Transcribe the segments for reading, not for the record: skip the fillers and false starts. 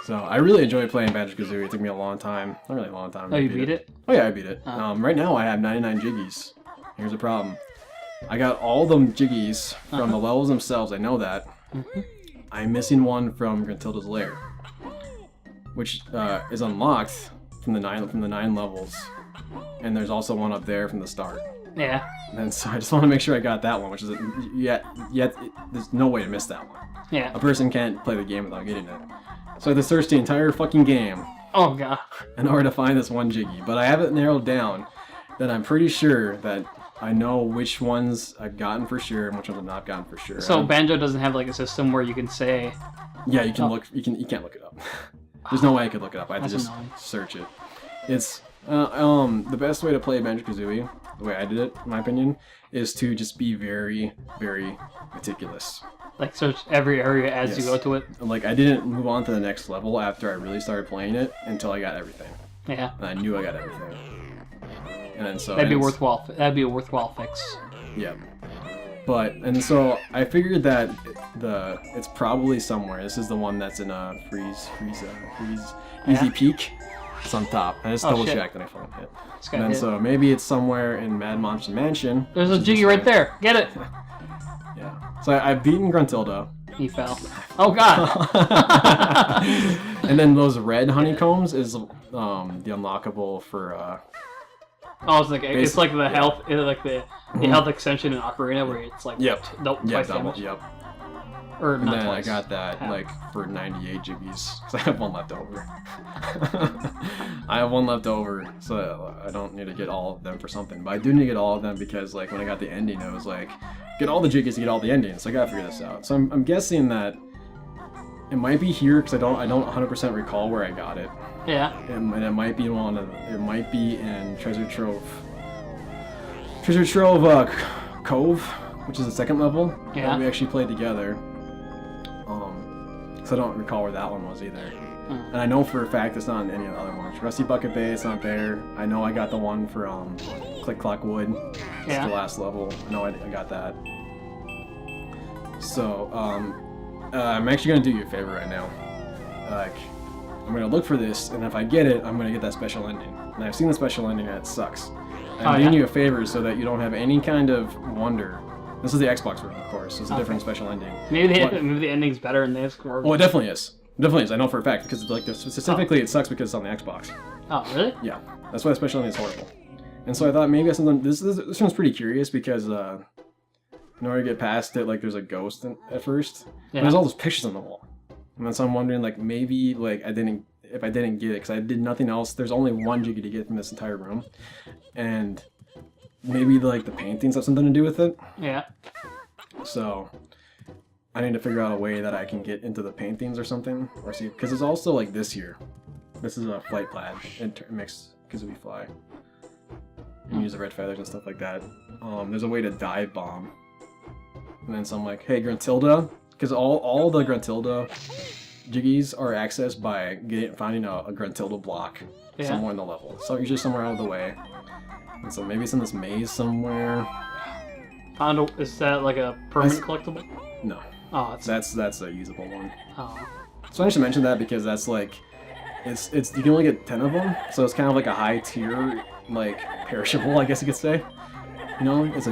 So I really enjoy playing Banjo-Kazooie. It took me a long time. Not really a long time. Oh, you beat it? Oh yeah, I beat it. Right now I have 99 Jiggies. Here's the problem. I got all the Jiggies from the levels themselves. I know that. I'm missing one from Gruntilda's lair, which is unlocked from the nine levels, and there's also one up there from the start. Yeah. And so I just want to make sure I got that one, which is there's no way to miss that one. Yeah. A person can't play the game without getting it. So I had to search the entire fucking game. Oh god. In order to find this one Jiggy, but I have it narrowed down that I'm pretty sure that I know which ones I've gotten for sure and which ones I've not gotten for sure. So Banjo doesn't have like a system where you can say. Yeah, you can look. You can't look it up. There's no way I could look it up. I have to just annoying. search it. It's the best way to play Banjo-Kazooie, the way I did it, in my opinion, is to just be very, very meticulous. Like search every area as you go to it. Like I didn't move on to the next level after I really started playing it until I got everything. Yeah. And I knew I got everything. And then so that'd be worthwhile. That'd be a worthwhile fix. Yeah. And so I figured that it's probably somewhere. This is the one that's in Freeze Easy Peak. It's on top. I just double checked and I fucking hit. And then so maybe it's somewhere in Mad Monster Mansion. There's a Jiggy right there. Get it. Yeah. So I've beaten Gruntilda. He fell. Oh god. And then those red honeycombs is the unlockable for. Oh, it's like the health, like the health extension in Ocarina where it's like twice damage. Yep. Or and not then twice. I got that like for 98 Jiggies because I have one left over. I have one left over, so I don't need to get all of them for something. But I do need to get all of them because like when I got the ending, it was like get all the Jiggies to get all the endings. So I gotta figure this out. So I'm guessing that it might be here because I don't 100% recall where I got it. Yeah. And it might be it might be in Treasure Trove Cove, which is the second level that we actually played together. So I don't recall where that one was either. And I know for a fact it's not in any of the other ones. Rusty Bucket Bay, it's not there. I know I got the one for Click Clock Wood. It's the last level. I know I got that. So I'm actually gonna do you a favor right now. I'm gonna look for this, and if I get it, I'm gonna get that special ending. And I've seen the special ending, and it sucks. I'm doing you a favor so that you don't have any kind of wonder. This is the Xbox version, of course. So it's a different special ending. Maybe the ending's better in this. Oh, it definitely is. It definitely is. I know for a fact because like specifically it sucks because it's on the Xbox. Oh, really? Yeah, that's why the special ending is horrible. And so I thought maybe something. This one's pretty curious because in order to get past it, like there's a ghost at first. And there's all those pictures on the wall. And then so I'm wondering, like, maybe, like, if I didn't get it, because I did nothing else, there's only one Jiggy to get from this entire room. And maybe, like, the paintings have something to do with it. Yeah. So, I need to figure out a way that I can get into the paintings or something. Or see, because it's also, like, this here. This is a flight plaid. It makes Kazooie fly. You can use the red feathers and stuff like that. There's a way to dive bomb. And then so I'm like, hey, Gruntilda. Because all the Gruntilda Jiggies are accessed by finding a Gruntilda block somewhere in the level. So usually somewhere out of the way. And so maybe it's in this maze somewhere. Is that like a permanent collectible? No. Oh, that's a usable one. Oh. So I should mention that because that's like, it's you can only get 10 of them. So it's kind of like a high tier, like perishable, I guess you could say. You know, it's a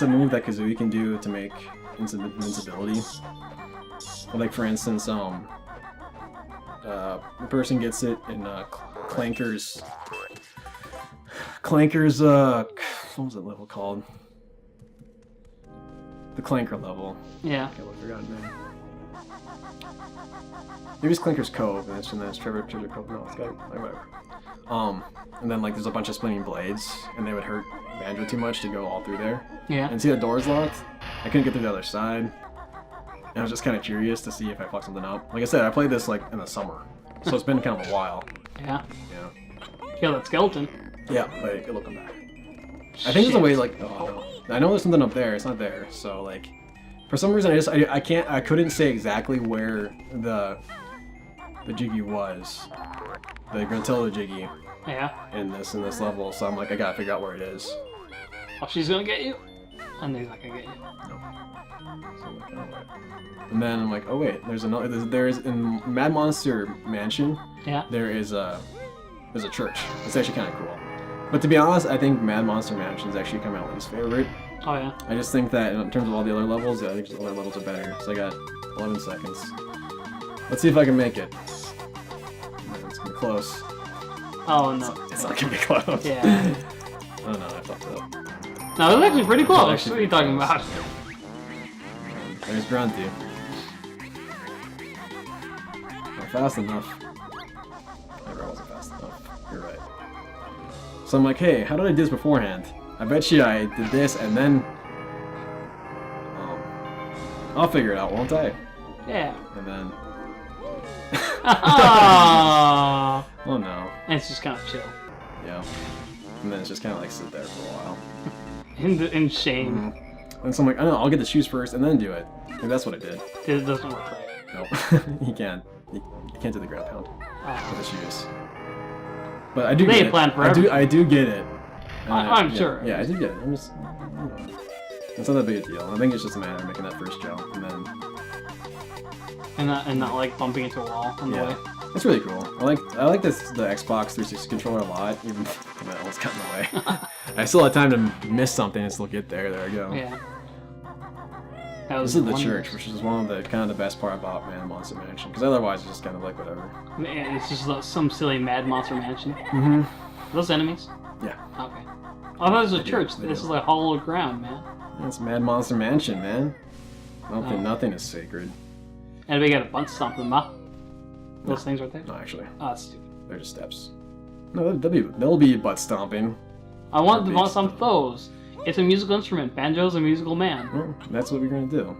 move that Kazooie can do to make invincibility. Like for instance, the person gets it in Clanker's what was that level called? The Clanker level. Yeah. Okay, I forgot his name. Maybe it's Clanker's Cove, and it's Treasure Cove. No, it's got whatever. And then like there's a bunch of spinning blades, and they would hurt Banjo too much to go all through there. Yeah. And see the door's locked? I couldn't get through the other side. And I was just kind of curious to see if I fucked something up. Like I said, I played this like in the summer, so it's been kind of a while. Yeah. Yeah. Kill that skeleton. Yeah, but it'll come back. I think there's a way like no. I know there's something up there. It's not there. So like, for some reason I couldn't say exactly where the Jiggy was, the Gruntilda Jiggy. Yeah. In this level, so I'm like I gotta figure out where it is. Oh, she's gonna get you? And he's not gonna get you. No. So I'm like, oh, wait. And then I'm like, oh wait, there's another. There's in Mad Monster Mansion. Yeah. There's a church. It's actually kind of cool. But to be honest, I think Mad Monster Mansion is actually kind of my least favorite. Oh yeah. I just think that in terms of all the other levels, yeah, I think the other levels are better. So I got 11 seconds. Let's see if I can make it. It's gonna be close. Oh no. It's not gonna be close. Yeah. Oh no, I fucked up. No, it was actually pretty close. What are you talking about? There's Grunty. Not fast enough. Never wasn't fast enough. You're right. So I'm like, hey, how did I do this beforehand? I bet you I did this and then... I'll figure it out, won't I? Yeah. And then... Oh no. And it's just kind of chill. Yeah. And then it's just kind of like sit there for a while. In shame. And so I'm like, I don't know, I'll get the shoes first and then do it. And that's what I did. It doesn't work right. Nope. You can't. You can't do the ground pound with the shoes. But I do They get it. plan for everything. I do get it. I'm yeah, sure. Yeah, I do get it. I'm just... It's not that big a deal. I think it's just a matter of making that first jump and then... And not like bumping into a wall on the way. It's really cool. I like the Xbox 360 controller a lot, even though it almost got in the way. I still had time to miss something and still get there. There we go. Yeah. This is the church, which is one of the kind of the best part about Mad Monster Mansion, because otherwise it's just kind of like whatever. Man, it's just some silly Mad Monster Mansion. Mm-hmm. Are those enemies? Yeah. Okay. Oh, that was a church. This is like hollow ground, man. It's Mad Monster Mansion, man. Nothing is sacred. And we got a bunch of something, huh? Those things right there? No, actually. Oh, that's stupid. They're just steps. No, they'll be butt stomping. I want to stomp those. It's a musical instrument. Banjo's a musical man. Well, that's what we're gonna do.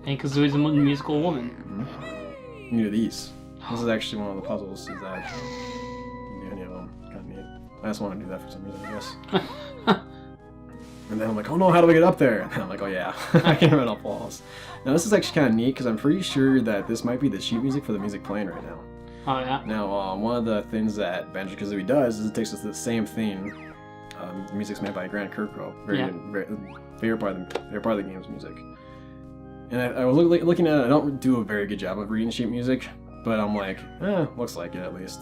And Kazooie's a musical woman. Mm-hmm. You do these. This is actually one of the puzzles. Is that do any of them? Kind of neat. I just want to do that for some reason, I guess. And then I'm like, oh no, how do I get up there? And I'm like, oh yeah, I can run up walls. Now this is actually kind of neat because I'm pretty sure that this might be the sheet music for the music playing right now. Oh yeah. Now, one of the things that Banjo-Kazooie does is it takes us to the same theme. The music's made by Grant Kirkhope. Favorite part of the game's music. And I was looking at it. I don't do a very good job of reading sheet music, but I'm like, looks like it at least.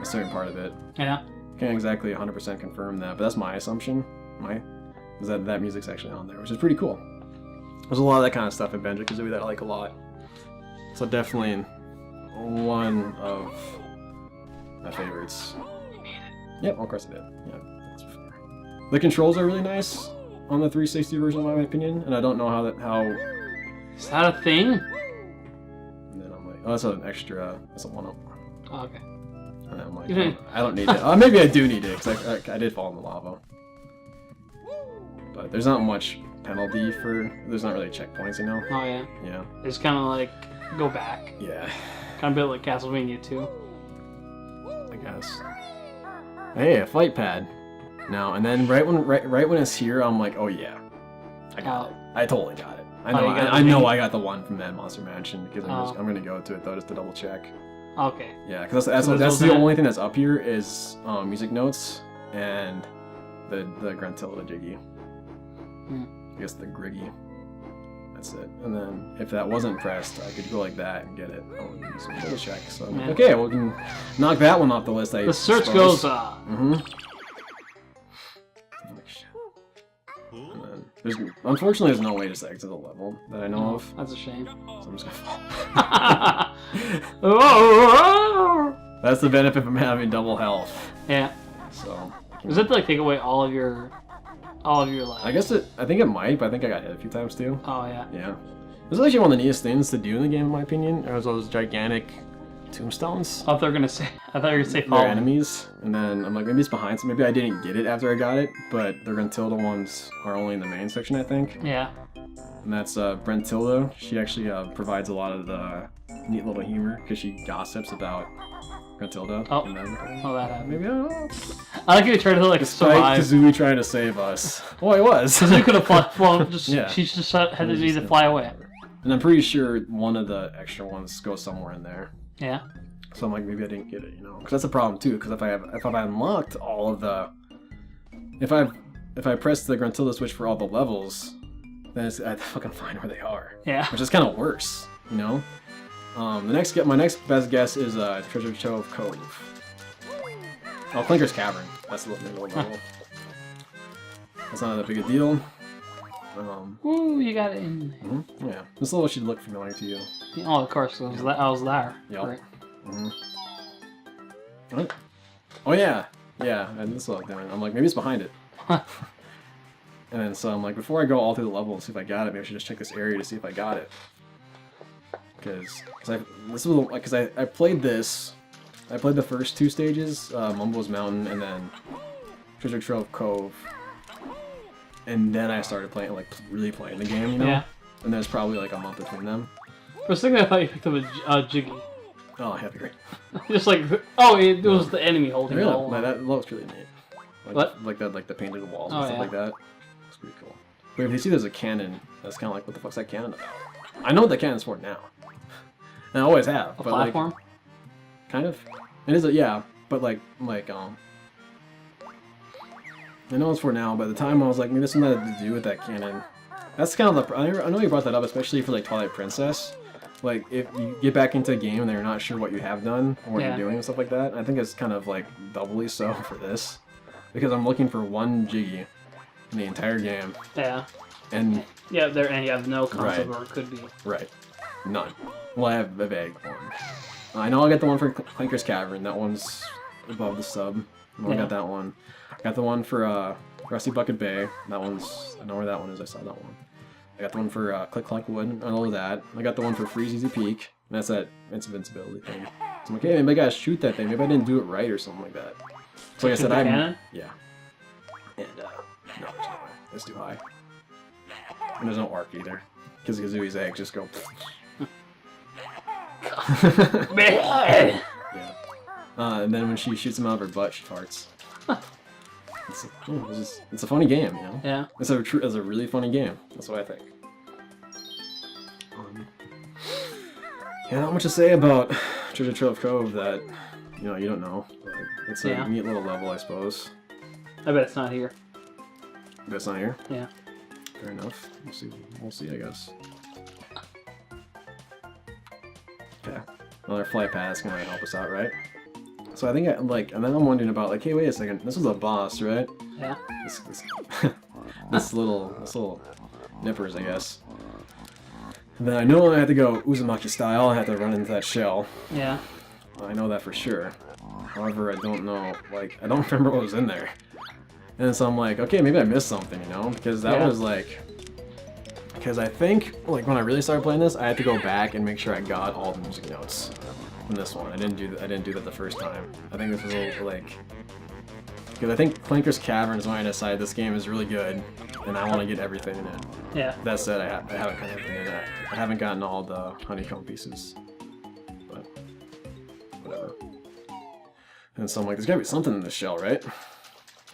A certain part of it. Yeah. Can't exactly 100% confirm that, but that's my assumption. Is that music's actually on there, which is pretty cool. There's a lot of that kind of stuff in Banjo-Kazooie that I like a lot. So definitely one of my favorites. Yep, of course I did. Yeah, that's fair. The controls are really nice on the 360 version, in my opinion, and I don't know how. Is that a thing? And then I'm like, oh, that's an extra. That's a one-up. Oh, okay. And then I'm like, I don't need it. Maybe I do need it because I did fall in the lava. But there's not much penalty for. There's not really checkpoints, you know. Oh yeah. Yeah. It's kind of like go back. Yeah. Kind of a bit like Castlevania 2. I guess. Hey, a fight pad. Now and then, right when it's here, I'm like, oh yeah, I got it. I totally got it. I know I got the one from Mad Monster Mansion because I'm gonna go to it though just to double check. Okay. Yeah, because that's the only thing that's up here is music notes and the Gruntilda Jiggy. I guess the Griggy. That's it. And then if that wasn't pressed, I could go like that and get it. So double check. So okay, we can knock that one off the list. The search goes. Unfortunately, there's no way to exit the level that I know of. That's a shame. So I'm just gonna fall. That's the benefit from having double health. Yeah. So. Does it like take away all of your life? I guess I think it might, but I think I got hit a few times too. Oh yeah. Yeah. This is actually one of the neatest things to do in the game, in my opinion. Are those gigantic tombstones. I thought you were gonna say they're enemies, and then I'm like, maybe it's behind, so maybe I didn't get it after I got it, but the Gruntilda ones are only in the main section, I think. Yeah. And that's Gruntilda. She actually provides a lot of the neat little humor, because she gossips about Gruntilda. Oh, and then, that happened. Maybe, I don't know. I like you trying to like survive. Kazooie trying to save us. Well, I was. Kazooie could have flown, yeah. She just had to either fly away. And I'm pretty sure one of the extra ones goes somewhere in there. Yeah. So I'm like, maybe I didn't get it, you know, because that's a problem too. Because if I unlocked all of the, if I press the Gruntilda switch for all the levels, then I have to fucking find where they are. Yeah. Which is kind of worse, you know? My next best guess is Treasure Trove Cove. Oh, Clinker's Cavern. That's the little level. That's not that big a deal. Ooh, you got it in there. Mm-hmm. Yeah. This level should look familiar to you. Oh, of course. I was there. Yep. Right. What? Oh, yeah. Yeah, and this is what I'm doing. I'm like, maybe it's behind it. And then so I'm like, before I go all through the level and see if I got it, maybe I should just check this area to see if I got it. Because I played this. I played the first 2 stages, Mumbo's Mountain, and then Treasure Trove Cove. And then I started playing, like, really playing the game, you know? Yeah. And there's probably like a month between them. For a second, I thought you picked up a Jiggy. Oh, happy great. Just like, oh, it was the enemy holding it all. That looks really neat. Like, what? Like the painted walls and Oh, stuff yeah. like that. It's pretty cool. But if you see there's a cannon, that's kind of like, what the fuck's that cannon about? I know what the cannon's for now. And I always have. A but platform? Like, kind of. It is yeah, but I know it's for now, but at the time I was like, maybe there's something to do with that cannon. That's kind of I know you brought that up, especially for like Twilight Princess. Like, if you get back into a game and you're not sure what you have done or what you're doing and stuff like that, I think it's kind of like doubly so for this. Because I'm looking for one Jiggy in the entire game. Yeah. And you have no concept where it could be. Right. None. Well, I have a vague one. I know I got the one for Clinker's Cavern. That one's above the sub. I got that one. I got the one for Rusty Bucket Bay. That one's... I know where that one is. I saw that one. I got the one for Click Clunk Wood. I know that. I got the one for Freeze Easy Peak. And that's that invincibility thing. So I'm like, hey, maybe I gotta shoot that thing. Maybe I didn't do it right or something like that. So like I said, yeah. And no, there's no way. It's too high. And there's no arc either. Because Kazooie's eggs just go... yeah. And then when she shoots him out of her butt, she farts. It's a funny game, you know? Yeah. It's a really funny game. That's what I think. Yeah, not much to say about Treasure Trove Cove that, you don't know. Like, it's a neat little level, I suppose. I bet it's not here. I bet it's not here? Yeah. Fair enough. We'll see, I guess. Okay. Another flight path is gonna help us out, right? So I think and then I'm wondering about hey, wait a second. This is a boss, right? Yeah. This little nippers, I guess. And then I know I have to go Uzumaki style. I have to run into that shell. Yeah. I know that for sure. However, I don't know. I don't remember what was in there. And so I'm like, okay, maybe I missed something, because that was because I think when I really started playing this, I had to go back and make sure I got all the music notes from this one. I didn't do that the first time. I think this was a little because I think Clinker's Cavern is when I decided this game is really good, and I want to get everything in it. Yeah. That said, I haven't got everything in it. I haven't gotten all the honeycomb pieces, but whatever. And so I'm like, there's gotta be something in this shell, right?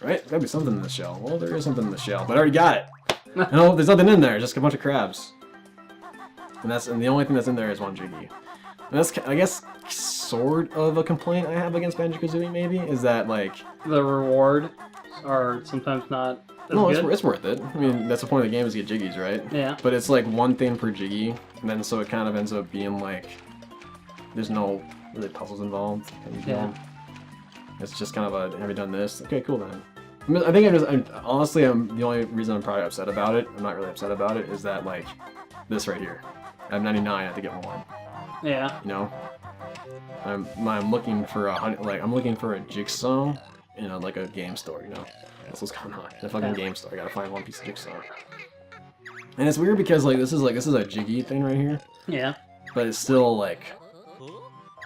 Right? Gotta be something in the shell. Well, there is something in the shell, but I already got it. No, there's nothing in there. Just a bunch of crabs. And the only thing that's in there is one Jiggy. And that's, I guess, sort of a complaint I have against Banjo-Kazooie. Maybe is that the reward are sometimes not. No, it's worth it. I mean, that's the point of the game is to get Jiggies, right? Yeah. But it's one thing per Jiggy, and then so it kind of ends up being there's no really puzzles involved. And, it's just kind of have you done this? Okay, cool then. I think honestly, the only reason I'm probably upset about it, I'm not really upset about it, is that this right here. I have 99, I have to get one. Yeah. I'm looking for I'm looking for a jigsaw in a game store, That's what's going on. In a fucking game store, I gotta find one piece of jigsaw. And it's weird because this is a Jiggy thing right here. Yeah. But it's still like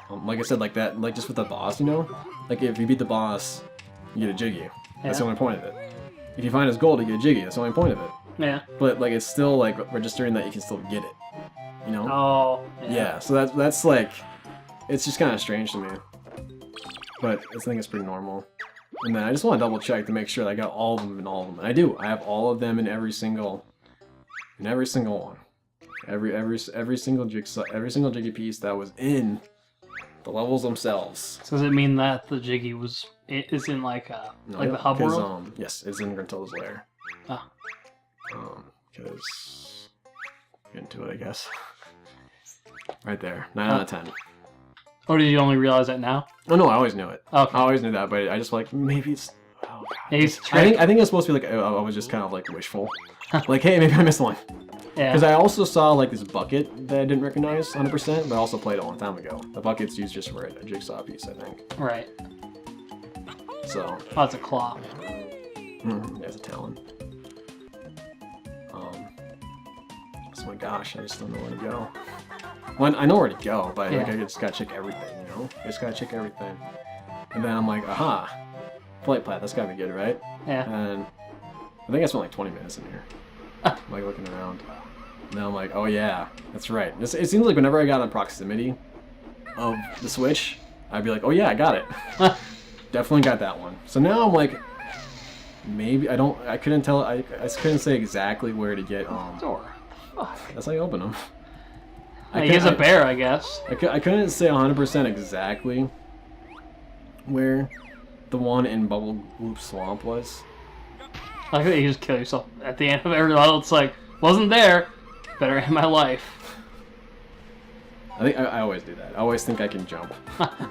I said, that, just with the boss, if you beat the boss, you get a Jiggy. That's the only point of it. If you find his gold, you get a Jiggy. That's the only point of it. Yeah. But it's still registering that you can still get it. Oh. Yeah. So that's it's just kind of strange to me. But I think it's pretty normal. And then I just want to double check to make sure that I got all of them in all of them. And I do. I have all of them in every single one. Every single jigsaw, every single Jiggy piece that was in the levels themselves. So does it mean that the Jiggy is in the hub world? Yes, it's in Gruntilda's lair. Ah. because get into it, I guess. Right there, 9 out of 10. Or did you only realize that now? Oh no, I always knew it. Okay. I always knew that, but I just like maybe it's. Oh god. Maybe I think it's supposed to be like I was just kind of like wishful, like hey maybe I missed one. Yeah. Because I also saw like this bucket that I didn't recognize 100%, but I also played it a long time ago. The bucket's used just for a jigsaw piece, I think. Right. So. Oh, it's a claw. There's a talon. Oh my gosh, I just don't know where to go. Well, I know where to go, but like I just gotta check everything, you know? I just gotta check everything. And then I'm like, aha! Flight path, that's gotta be good, right? Yeah. And I think I spent like 20 minutes in here. Like looking around. And then I'm like, oh yeah, that's right. It seems like whenever I got in proximity of the Switch, I'd be like, oh yeah, I got it. Definitely got that one. So now I'm like, maybe I couldn't tell. I couldn't say exactly where to get. Door. That's how you open them. He's a bear, I guess. I couldn't say 100% exactly where the one in Bubble Loop Swamp was. I think you just kill yourself at the end of every level. It's like, wasn't there, better end my life. I think I always do that. I always think I can jump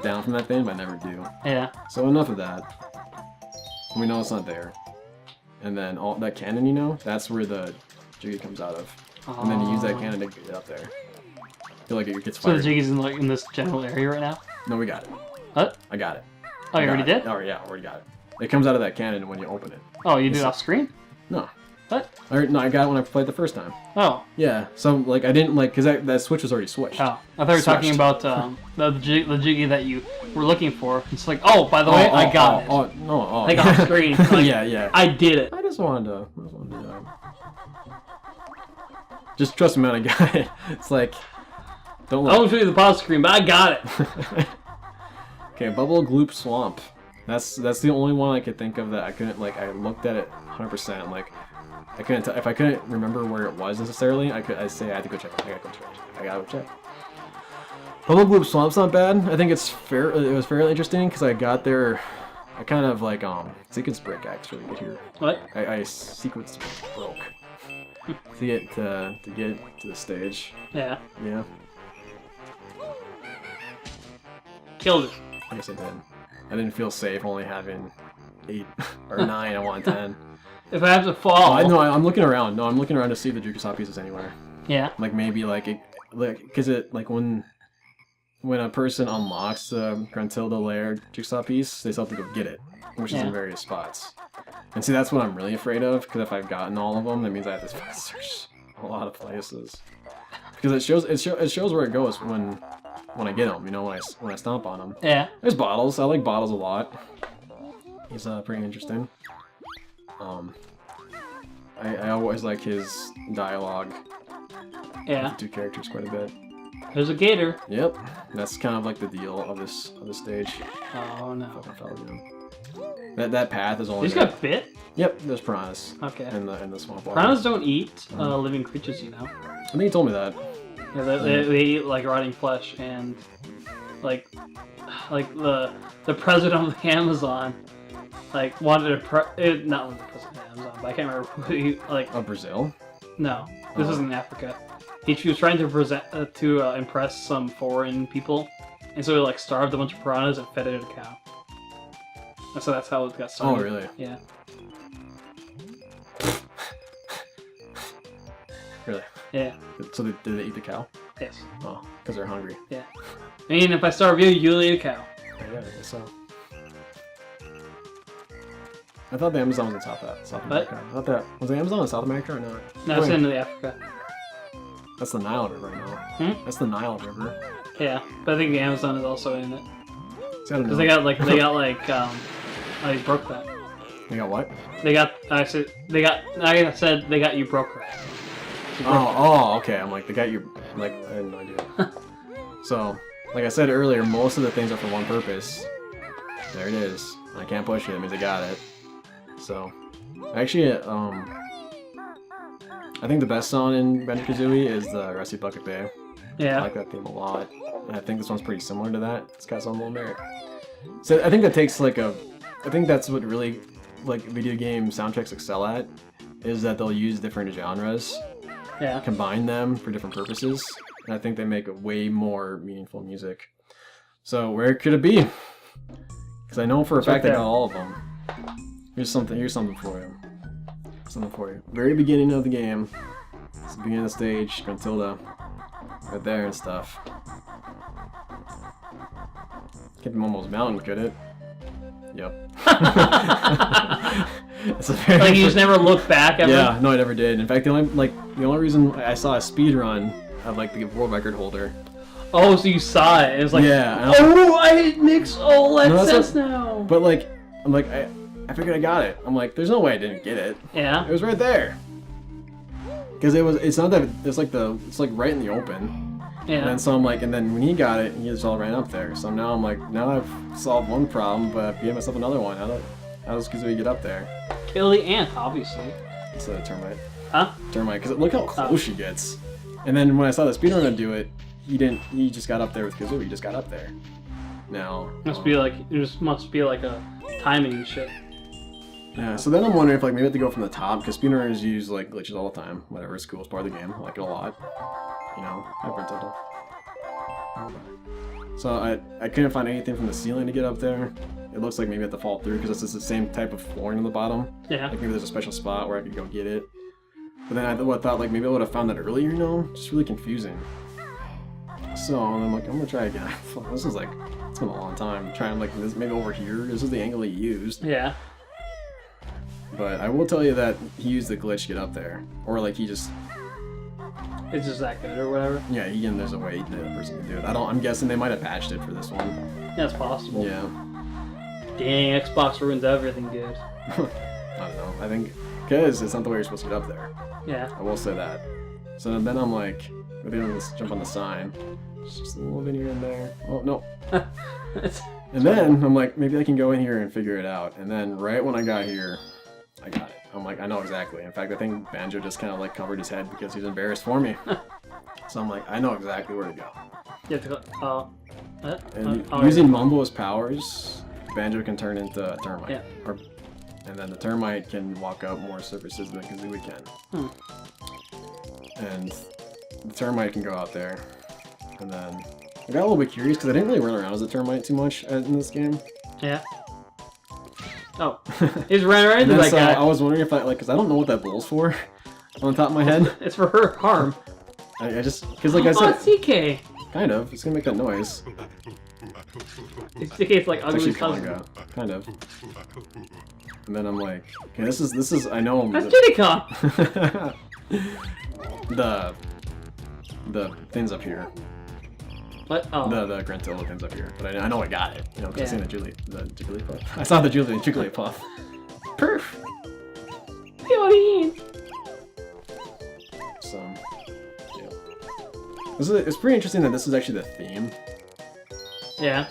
down from that thing, but I never do. Yeah. So enough of that. We know it's not there. And then all that cannon, you know, that's where the Jiggy comes out of. And then you use that cannon to get up there. I feel like it gets fired. So the Jiggy's in this general area right now? No, we got it. What? I got it. Oh, you already did? Oh, yeah, already got it. It comes out of that cannon when you open it. Oh, you do it off screen? No. What? No, I got it when I played the first time. Oh. Yeah, so, like, I didn't, like, because that Switch was already switched. Oh. I thought you were talking about the Jiggy that you were looking for. It's like, oh, by the way, I got it. Oh, no, Like, off screen. Like, yeah. I did it. I just wanted to just trust me, man, I got it. It's like, don't look. I won't show you the pause screen, but I got it. Okay, Bubble Gloop Swamp. That's the only one I could think of that I couldn't, like, I looked at it 100%, like, I couldn't tell, if I couldn't remember where it was necessarily, I'd say I had to go check it. I gotta go check. Bubble Gloop Swamp's not bad. I think it was fairly interesting because I got there, I kind of, like, sequence break actually to get here. What? I sequence broke. to get to the stage. Yeah. Yeah. Killed it. I guess I did. I didn't feel safe only having 8 or 9. I want 10. If I have to fall. I'm looking around. No, I'm looking around to see if the jigsaw pieces anywhere. Yeah. Like maybe because it when a person unlocks the Gruntilda lair jigsaw piece, they still have to go get it, which is in various spots. And see, that's what I'm really afraid of, because if I've gotten all of them, that means I have to search a lot of places. Because it shows where it goes when I get them, you know, when I stomp on them. Yeah. There's Bottles. I like Bottles a lot. He's pretty interesting. I always like his dialogue. Yeah. The two characters quite a bit. There's a gator. Yep. That's kind of like the deal of this stage. Oh no. That path is only. He's got bit? Yep, there's piranhas. Okay. In the swamp water. Piranhas don't eat living creatures, you know. I think he told me that. Yeah, they eat like rotting flesh, and like the president of the Amazon like wanted to not the president of the Amazon, but I can't remember who he like. Of Brazil? No, this is in Africa. He was trying to impress some foreign people, and so he like starved a bunch of piranhas and fed it to a cow. And so that's how it got started. Oh, really? Yeah. Really? Yeah. So did they eat the cow? Yes. Oh, because they're hungry. Yeah. I mean, if I starve you, you'll eat a cow. Yeah, I guess so. I thought the Amazon was in South America. I thought that was the Amazon in South America or not? No, it's in Africa. That's the Nile River right now. That's the Nile River. Yeah, but I think the Amazon is also in it. Because they got like I broke that. They got what? I said they got you broke right. Oh, okay. I'm like, they got you. Like, I had no idea. So, like I said earlier, most of the things are for one purpose. There it is. I can't push it. It means I got it. So, actually, I think the best song in Banjo-Kazooie is the Rusty Bucket Bay. Yeah. I like that theme a lot. And I think this one's pretty similar to that. It's got some little merit. So I think that takes I think that's what really, like, video game soundtracks excel at, is that they'll use different genres, combine them for different purposes, and I think they make a way more meaningful music. So where could it be? Because I know for a fact I got all of them. Here's something for you. Very beginning of the game. It's the beginning of the stage, Gruntilda. Right there and stuff. Can't be Momo's Mountain, could it? Yep. Like you just never looked back ever? Yeah, no, I never did. In fact, the only reason I saw a speed run of like the world record holder. Oh, so you saw it? It was like, yeah. I hit Nick's all access now. But like, I figured I got it. I'm like, there's no way I didn't get it. Yeah. It was right there. Because it's not that it's like right in the open. Yeah. And then so I'm like, and then when he got it, he just all ran up there. So now I'm like, now I've solved one problem, but I've gave myself another one. How does Kazooie get up there? Kill the ant, obviously. It's a termite. Huh? Termite, because look how close she gets. And then when I saw the speedrunner do it, he just got up there with Kazooie. He just got up there. Now must be like a timing shit. Yeah, so then I'm wondering if like maybe I have to go from the top, because speedrunners use like glitches all the time. Whatever, it's cool, it's part of the game. I like it a lot. You know, so I couldn't find anything from the ceiling to get up there. It looks like maybe I have to fall through, because it's the same type of flooring on the bottom. Yeah. Like maybe there's a special spot where I could go get it. But then I thought like maybe I would have found that earlier, you know? Just really confusing. So I'm like, I'm gonna try again. This is like, it's been a long time. Trying like this, maybe over here. This is the angle he used. Yeah. But I will tell you that he used the glitch to get up there. Or like he just... It's just that good or whatever? Yeah, there's a way the person can do it. I'm guessing they might have patched it for this one. Yeah, it's possible. Yeah. Dang, Xbox ruins everything good. I don't know. I think... Because it's not the way you're supposed to get up there. Yeah. I will say that. So then I'm like, maybe I'm gonna jump on the sign. Just a little bit here and there. Oh, no. And then I'm like, maybe I can go in here and figure it out. And then right when I got here, I got it. I'm like, I know exactly. In fact, I think Banjo just kind of like covered his head because he's embarrassed for me. So I'm like, I know exactly where to go. You have to go, and using Mumbo's powers, Banjo can turn into a termite. Yeah. And then the termite can walk up more surfaces than Kazooie can. And the termite can go out there. And then I got a little bit curious because I didn't really run around as a termite too much in this game. Yeah. Oh, he's ran right into that so guy. I was wondering if because I don't know what that bull's for on the top of my head. It's for her harm. I just, because like I said, CK. Kind of. It's gonna make that noise. CK's like ugly cousin. Kind of. And then I'm like, okay, this is. I know. That's Jiggy. The things up here. What? Oh. The Gruntilda things up here. But I know I got it. You know, because I seen the Jigglypuff. I saw the Jigglypuff. Perf! So, yeah. It's pretty interesting that this is actually the theme. Yeah.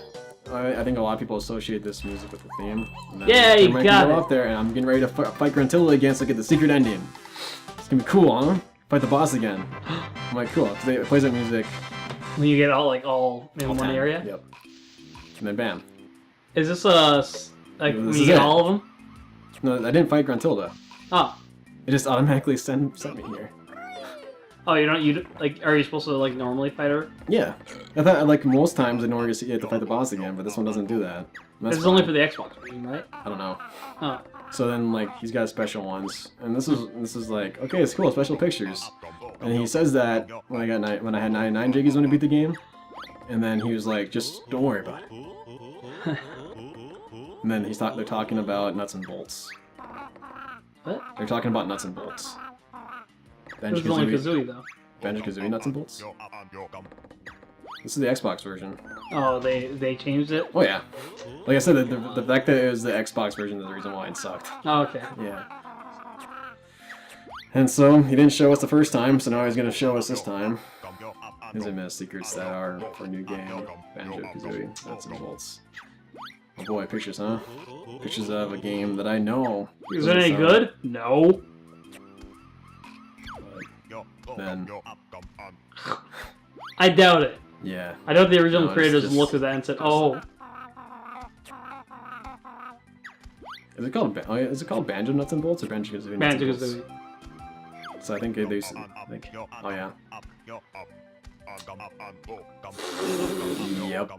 I think a lot of people associate this music with the theme. Yeah, you got it. Up there, and I'm getting ready to fight Gruntilda again, so I get the secret ending. It's gonna be cool, huh? Fight the boss again. I'm like, cool, because it plays that music. When you get all in one area? Yep. And then bam. Is this like when you get all of them? No, I didn't fight Gruntilda. Oh. It just automatically sent me here. Oh, you like? Are you supposed to like normally fight her? Yeah, I thought like most times in order to get to fight the boss again, but this one doesn't do that. This is only for the Xbox version, right? I don't know. Oh. So then like he's got special ones, and this is like, okay, it's cool, special pictures. And he says that when I had 99 Jiggies when I beat the game, and then he was like, just don't worry about it. And then they're talking about nuts and bolts. What? They're talking about nuts and bolts. This is only Kazooie though. Banjo-Kazooie nuts and bolts. This is the Xbox version. Oh, they changed it? Oh yeah. Like I said, the fact that it was the Xbox version is the reason why it sucked. Oh, okay. Yeah. And so, he didn't show us the first time, so now he's going to show us this time. His immense secrets that are for a new game. Banjo-Kazooie nuts and bolts. Oh boy, pictures, huh? Pictures of a game that I know. Is it any good? No. Then... I doubt it. Yeah. I doubt the original creators looked at that and said, oh. Is it called? Oh yeah, is it called Banjo Nuts and Bolts or Banjo-Kazooie? Banjo-Kazooie. So I think they used to, like, oh yeah. Yep.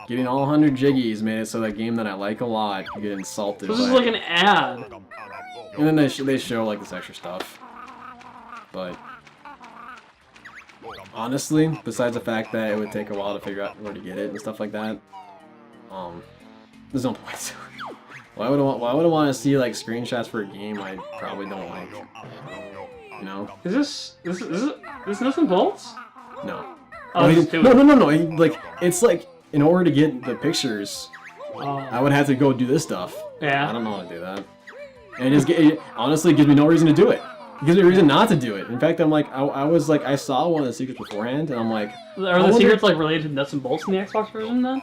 Getting all 100 Jiggies made it so that game that I like a lot you get insulted. This is like an ad. And then they show like this extra stuff. But honestly, besides the fact that it would take a while to figure out where to get it and stuff like that, there's no point to it. Why would I want to see like screenshots for a game I probably don't like? You know? Is this Nuts and Bolts? No. Oh, no. Like it's like in order to get the pictures, I would have to go do this stuff. Yeah. I don't know how to do that. And it honestly gives me no reason to do it. It gives me a reason not to do it. In fact, I'm like, I was like, I saw one of the secrets beforehand, and I'm like, are the secrets like related to Nuts and Bolts in the Xbox version then?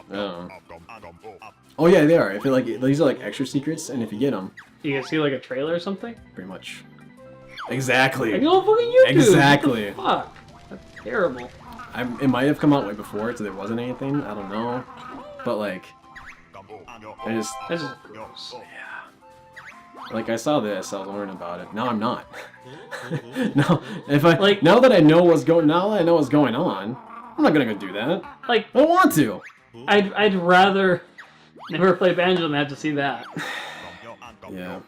Oh yeah, they are. If it like these are like extra secrets, and if you get them, you can see like a trailer or something. Pretty much. Exactly. Like, oh, fucking YouTube. Exactly. What the fuck? That's terrible. It might have come out way before, so there wasn't anything. I don't know, but like, That's just gross. Yeah. Like I saw this, I was learning about it. Now I'm not. No, like, now that I know what's going on, I'm not gonna go do that. Like, I don't want to. I'd rather never play Banjo than have to see that. Yeah.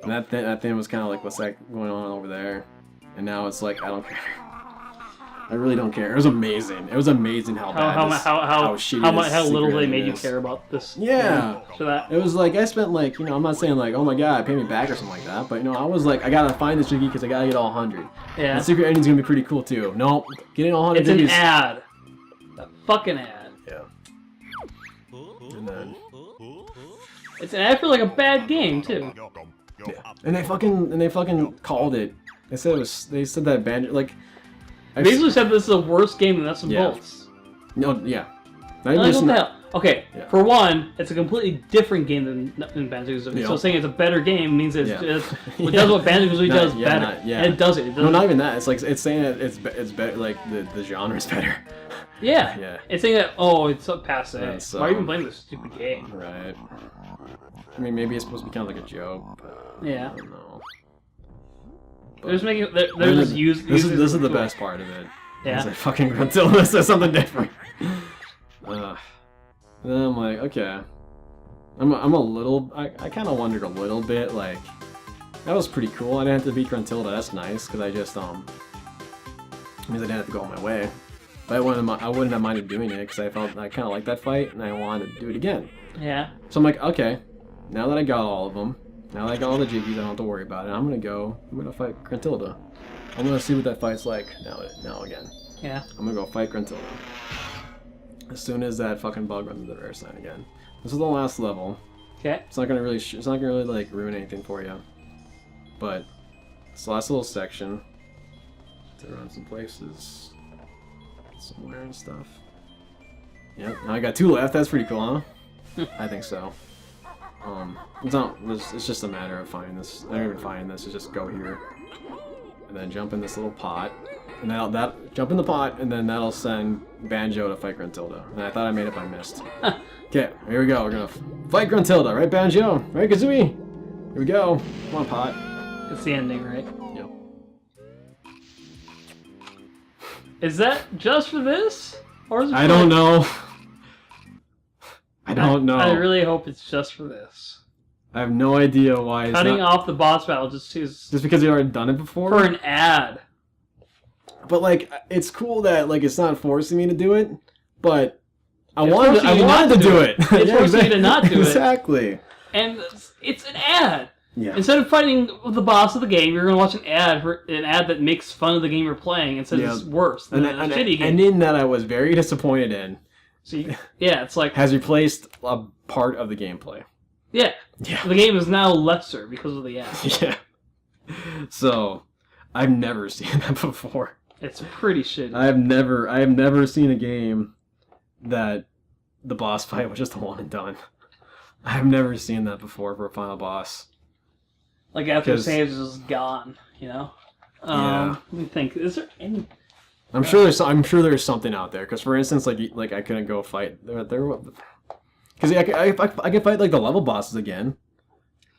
And that thing was kind of like, what's that going on over there? And now it's like, I don't care. I really don't care. It was amazing. It was amazing how little they made you care about this. Yeah. For that. It was like, I spent like, you know, I'm not saying like, oh my god, pay me back or something like that, but you know, I was like, I gotta find this Jiggy because I gotta get all 100. Yeah. The secret ending's gonna be pretty cool too. Nope. Getting all 100 Jiggies. It's an ad. A fucking ad. Yeah. And then... It's an ad for like a bad game too. Yeah. And they fucking called it. They said that Banjo, like... They basically said this is the worst game than Nuts and Bolts. No, yeah. Okay, yeah. For one, it's a completely different game than Banjo-Kazooie. Yeah. So saying it's a better game means it does what Banjo-Kazooie does better. And it does it. No, not even that. It's like it's saying that it's better. Like the genre is better. Yeah. Yeah. It's saying that it's so passe. Why are you even playing this stupid game? Right. I mean, maybe it's supposed to be kind of like a joke. But yeah. I don't know. They're just making. They're just using. This is the best part of it. Yeah. It's like fucking until this says something different. Then I'm like, okay. I'm a little. I kind of wondered a little bit. Like, that was pretty cool. I didn't have to beat Gruntilda. That's nice because I just means I didn't have to go my way. But I wouldn't have minded doing it because I felt I kind of liked that fight and I wanted to do it again. Yeah. So I'm like, okay. Now that I got all of them. Now that I got all the Jiggies, I don't have to worry about it. I'm gonna fight Gruntilda. I'm gonna see what that fight's like now again. Yeah. I'm gonna go fight Gruntilda. As soon as that fucking bug runs into the rare sign again. This is the last level. Okay. It's not gonna really like ruin anything for you. But this last little section to run some places somewhere and stuff. Yep. Now I got 2 left. That's pretty cool, huh? I think so. It's just a matter of finding this. Not even finding this. It's just go here, and then jump in this little pot, and jump in the pot, and then that'll send Banjo to fight Gruntilda. And I thought I made it, but I missed. Okay, here we go. We're gonna fight Gruntilda, right, Banjo? Right, Kazooie? Here we go. Come on, pot. It's the ending, right? Yep. Is that just for this, or is it? I don't know. I don't know. I really hope it's just for this. I have no idea why it's cutting off the boss battle just because you already done it before? For an ad. But like, it's cool that like it's not forcing me to do it, but I wanted to do it. It's forcing you to not do it. Exactly. And it's an ad. Yeah. Instead of fighting the boss of the game, you're gonna watch an ad that makes fun of the game you're playing and says it's worse than a shitty game. And in that, I was very disappointed in. So it's like has replaced a part of the gameplay. Yeah. The game is now lesser because of the ad. Yeah. So, I've never seen that before. It's pretty shitty. I have never seen a game that the boss fight was just a one and done. I've never seen that before for a final boss. Like after the saves is gone, you know. Yeah. Let me think. Is there any? I'm sure there's something out there. Because for instance, like I couldn't go fight there. Because I can fight like the level bosses again.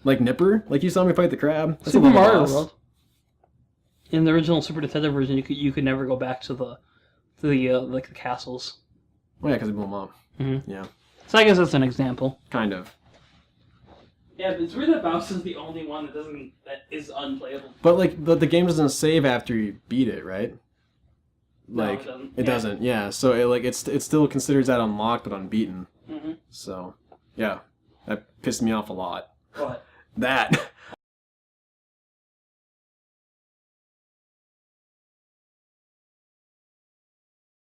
Like Nipper, like you saw me fight the crab. That's Super a level Mario boss. World. In the original Super Detective version, you could never go back to the castles. Oh yeah, because they blew them up. Mm-hmm. Yeah. So I guess that's an example. Kind of. Yeah, but it's weird that Bowser's the only one that is unplayable. But like the game doesn't save after you beat it, right? Like No, it doesn't. it doesn't. Yeah. So it still considers that unlocked but unbeaten. Mm-hmm. So yeah, that pissed me off a lot. What? That.